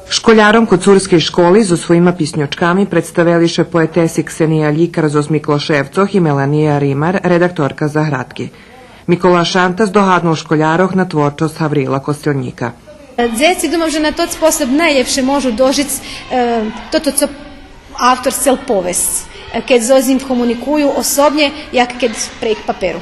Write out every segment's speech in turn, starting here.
Školjarom Kocurskej školi zo svojima pisnjočkami predstaveliše poetesi Ksenija Ljikar z Mikloševcoh i Melanija Rimar, redaktorka Zahradki. Mikola Šantas dohadnul školjaroh na tvorčost Havrila Kostelnika. Дзеці думав, що на той спосіб найліпше можуть дожити то, що автор сел повесть, kad z ozim komunikuju osobnje, jak kad prek paperu.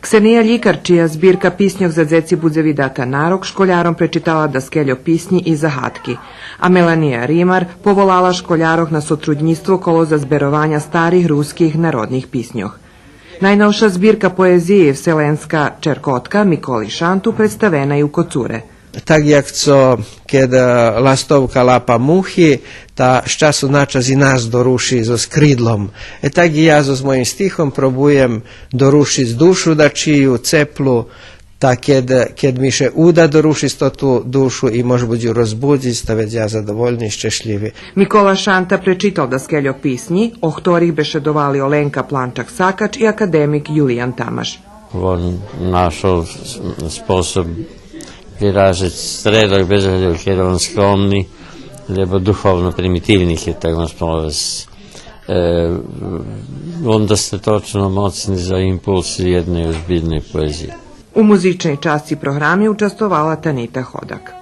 Ksenija Ljikar, čija zbirka pisnjog za dzeci budze vidata narok, školjarom prečitala da skeljo pisnji i Zahadki, a Melanija Rimar povolala školjaroh na sotrudnjstvo kolo za zberovanja starih ruskih narodnih pisnjoh. Najnovša zbirka poezije Vselenska čerkotka Mikoli Šantu predstavena je u Kocure. Tak jak co, kiedy lastovka lapa muhi, ta z czasu na czas i nas doruši zo skridlom. Tak i ja z mojim stihom probujem dorušiti dušu da čiju, ceplu, tak kiedy mi się uda dorušiti tu dušu i može budu rozbuditi, staveć ja zadovoljni i ščešljivi. Mikola Šanta prečital da skeljo pisnji, o ktorih bešedovali Olenka Plančak-Sakač i akademik Julijan Tamaš. On našao sposob vyražiti stredok bez ohľadu, keď on skromný, lebo duchovno primitivnih je, tak on spoloves. On dostatočno mocni za impuls jedne ozbiljne poezije. U muzičnoj časti programi učestvovala Tanita Hodak.